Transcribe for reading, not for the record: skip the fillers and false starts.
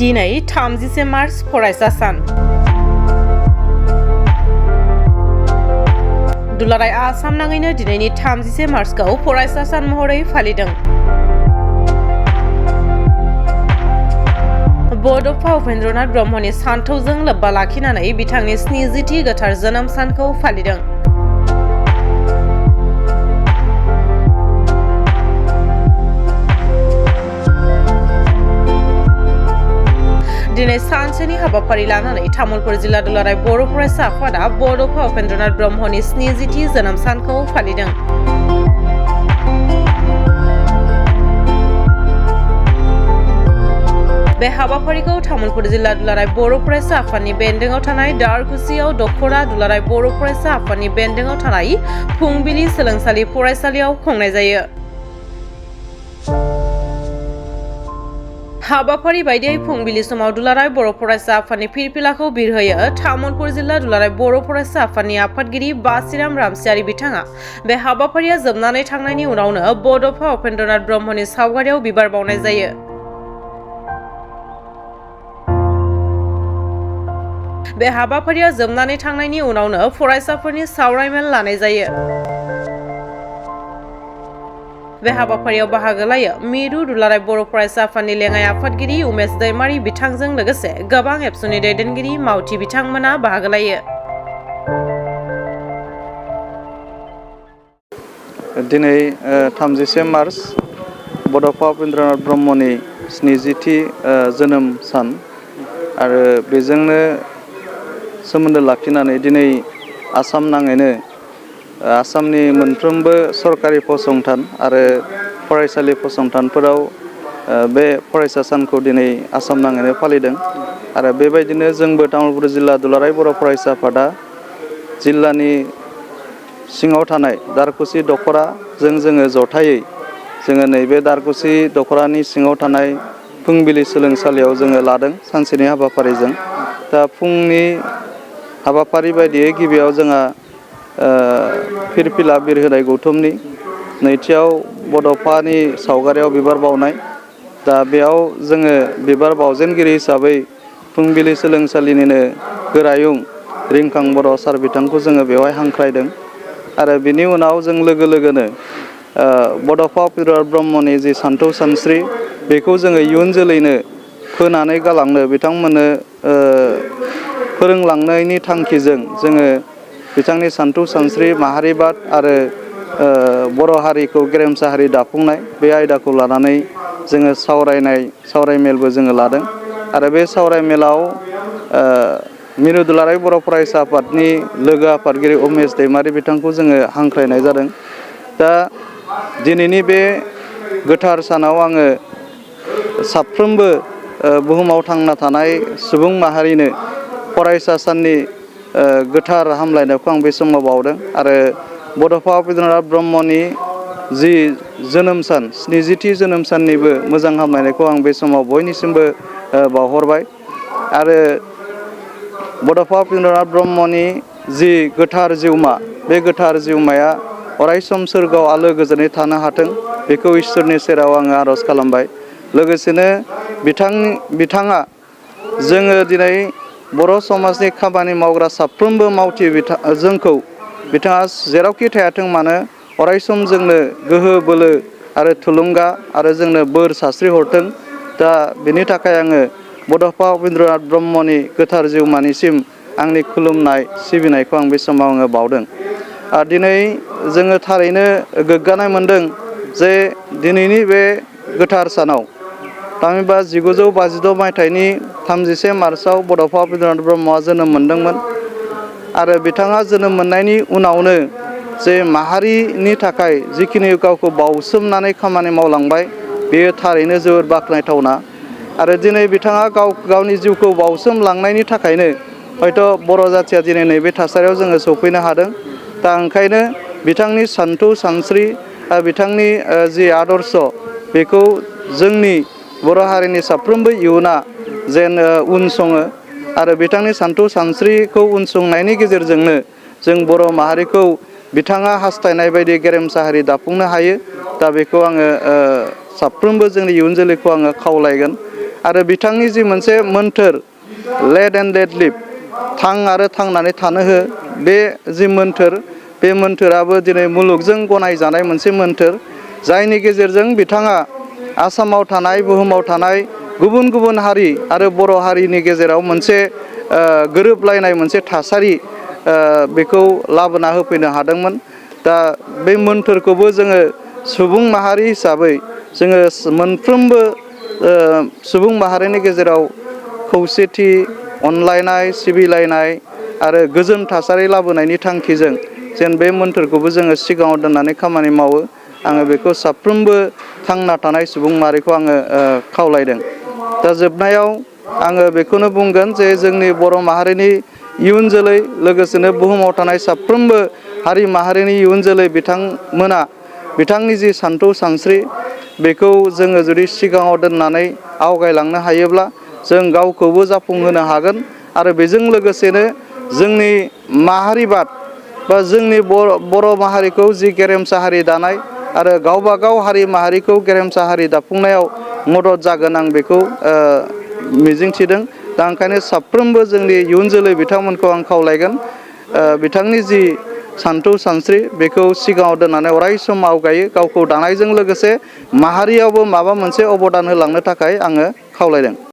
दिनै 30 मार्च फरायसा सान। दुलाराय आसाम नाङैनो दिनैनि 30 मार्चखौ फरायसा सान महरै फालिदों। बड'फा उपेन्द्रनाथ ब्रह्मनि सानथौजों लोब्बा लाखिनानै बिथांनि 70थि गोथार जोनोम सानखौ फालिदों। दिनै सानसेनि हाबाफारि लानानै तामुलपुर जिल्ला दुलाराय बर' फरायसा आफादा बड'फा उपेन्द्रनाथ ब्रह्मनि 70थि जोनोम सानखौ फालिदों। बे हाबाफारिखौ तामुलपुर जिल्ला दुलाराय बर' फरायसा आफादनि बेन्दोङाव थानाय दारकुसियाव दखरा दुलाराय बर' फरायसा आफादनि बेन्दोङाव थानाय फुंबिलि सोलोंसालि फरायसालियाव खुंनाय जायो। हाबाफारि बायदियै फुंबिलि समाव दुलाराय बर' फरायसा आफादनि फिरफिलाखौ बिरहोयो तामुलपुर जिल्ला दुलाराय बर' फरायसा आफादनि आफादगिरि बासिराम रामसियारि बिथाङा। बे हाबाफारिया जोबनानै थांनायनि उनावनो बड'फा उपेन्द्रनाथ ब्रह्मनि सावगारियाव बिबार बावनाय जायो। बे हाबाफारिया जोबनानै थांनायनि उनावनो फरायसाफोरनि सावरायमेल लानाय जायो। बे हाबाफारियाव बाहागो लायो मिरु दुलाराय बर' फरायसा आफादनि लेङाइ आफादगिरि उमेश दैमारि बिथांजों लोगोसे गोबां एबसुनि दैदेनगिरि मावथि बिथांमोना बाहागो लायो। दिनै 30 मार्च बड'फा उपेन्द्रनाथ ब्रह्मनि 70थि जोनोम सान आरो बेजोंनो सोमोन्दो लाखिनानै दिनै आसाम नाङैनो आसामनि मोनफ्रोमबो सरकारि फसंथान आरो फरायसालि फसंथानफोराव बे फरायसा सानखौ दिनै आसाम नाङैनो फालिदों आरो बेबायदिनो जोंबो तामुलपुर जिल्ला दुलाराय बर' फरायसा आफादा जिल्लानि सिङाव थानाय दारकुसि दखराजों जोङो जथायै जोङो नैबे दारकुसि दखरानि सिङाव थानाय फुंबिलि सोलोंसालियाव जोङो लादों सानसेनि हाबाफारिजों। दा फुंनि हाबाफारि बायदियै गिबियाव जोंहा फिरफिला बिरहोनाय गौथुमनि, नैथियाव बड'फानि सावगारियाव बिबार बावनाय। दा बेयाव जोङो बिबार बावजेनगिरि हिसाबै फुंबिलि सोलोंसालिनिनो गोरायुं रिंखां बर' सार बिथांखौ जोङो बेवहाय हांख्रायदों आरो बिनि उनाव जों लोगो लोगोनो बड'फा उपेन्द्रनाथ ब्रह्मनि जि सानथौ सानस्रि बेखौ जोङो इयुन जोलैनो फोनानै गालांनो बिथांमोननो फोरोंलांनायनि थांखिजों जोङो बिथांनि सानथौ सानस्रि माहारिबाद आरो बर' हारिखौ गेरेमसा हारि दाफुंनाय बे आयदाखौ लानानै जोङो सावरायमेलबो जोङो लादों आरो बे सावरायमेलाव मिरु दुलाराय बर' फरायसा आफादनि लोगो आफादगिरि उमेश दैमारि बिथांखौ जोङो हांख्रायनाय जादों। दा दिनैनि बे गोथार सानाव आङो साफ्रोमबो बुहुमाव थांना थानाय सुबुं माहारिनो फरायसा साननि गोथार हामलायनायखौ आं बे समाव बावदों आरो बड'फा उपेन्द्रनाथ ब्रह्मनि जि जोनोम सान 70थि जोनोम साननिबो मोजां हामलायनायखौ आं बे समाव बयनिसिमबो बावहरबाय आरो बड'फा उपेन्द्रनाथ ब्रह्मनि जि गोथार जिउमा बे गोथार जिउमाया अरायसम सोरगोआव आलो गोजोनै थानो हाथों बेखौ इसोरनि सेराव आङो आर'ज खालामबाय। लोगोसेनो बिथाङा जोङो दिनै बर' समाजनि खामानि मावग्रा साफ्रोमबो मावथि जोंखौ बिथाङा जेरावखि थायाथों मानो अरायसम जोंनो गोहो बोलो आरो थुलुंगा आरो जोंनो बोर सास्रि हरथों। दा बेनि थाखाय आङो बड'फा उपेन्द्रनाथ ब्रह्मनि गोथार जिउमानिसिम आंनि खुलुमनाय सिबिनायखौ आं बे समाव आङो बावदों। दिनै जोङो थारैनो गोग्गानाय मोनदों जे दिनैनि बे गोथार सानाव थामहिनबा 1952 मायथाइनि 30 मार्चआव बड'फा उपेन्द्रनाथ ब्रह्मआ जोनोम मोनदोंमोन आरो बिथाङा जोनोम मोननायनि उनावनो जे माहारिनि थाखाय जिखिनि गावखौ बावसोमनानै खामानि मावलांबाय बेयो थारैनो जोबोर बाख्नायथावना आरो दिनै बिथाङा गावनि जिउखौ बावसोमलांनायनि थाखायनो हयथ' बर' जाथिया दिनै नैबे थासारियाव जोङो सफैनो हादों। दा ओंखायनो बिथांनि सानथौ सानस्रि बिथांनि जि आदर्श बेखौ जोंनि बर' हारिनि साफ्रोमबो इयुना जेन उनसङो आरो बिथांनि सानथौ सानस्रिखौ उनसंनायनि गेजेरजोंनो जों बर' माहारिखौ बिथाङा हास्थायनाय बायदि गेरेमसा हारि दाफुंनो हायो। दा बेखौ आङो साफ्रोमबो जोंनि इयुन जोलैखौ आङो खावलायगोन आरो बिथांनि जि मोनसे मोन्थोर लेट एन्ड लेट लिभ थां आरो थांनानै थानो हो बे जि मोन्थोर बे मोन्थोराबो दिनै मुलुगजों गनायजानाय मोनसे मोन्थोर जायनि गेजेरजों बिथाङा आसामाव थानाय बुहुमाव थानाय गुबुन गुबुन हारि आरो बर' हारिनि गेजेराव मोनसे गोरोबलायनाय मोनसे थासारि बेखौ लाबोना होफैनो हादोंमोन। दा बे मोन्थोरखौबो जोङो सुबुं माहारि हिसाबै जोङो मोनफ्रोमबो सुबुं माहारिनि गेजेराव खौसेथि अनलायनाय सिबिलायनाय आरो गोजोन थासारि लाबोनायनि थांखिजों जेन बे मोन्थोरखौबो जोङो सिगाङाव दोननानै खामानि मावो आङो बेखौ साफ्रोमबो थांना थानाय सुबुं माहारिखौ आङो खावलायदों। दा जोबनायाव आङो बेखौनो बुंगोन जे जोंनि बर' माहारिनि इयुन जोलै लोगोसेनो बुहुमाव थानाय साफ्रोमबो हारि माहारिनि इयुन जोलै बिथांमोना बिथांनि जि सानथौ सानस्रि बेखौ जोङो जुदि सिगाङाव दोननानै आवगायलांनो हायोब्ला जों गावखौबो जाफुंहोनो हागोन आरो बेजों लोगोसेनो जोंनि माहारिबाद बा जोंनि बर' माहारिखौ जि गेरेमसा हारि दानाय आरो गावबा गाव हारि माहारिखौ गेरेमसा हारि दाफुंनायाव मदद जागोन आं बेखौ मिजिंथिदों। दा ओंखायनो साफ्रोमबो जोंनि इयुन जोलै बिथांमोनखौ आं खावलायगोन बिथांनि जि सानथौ सानस्रि बेखौ सिगाङाव दोननानै अराय सम आवगायो गावखौ दानायजों लोगोसे माहारियावबो माबा मोनसे अबदान होलांनो थाखाय आङो खावलायदों।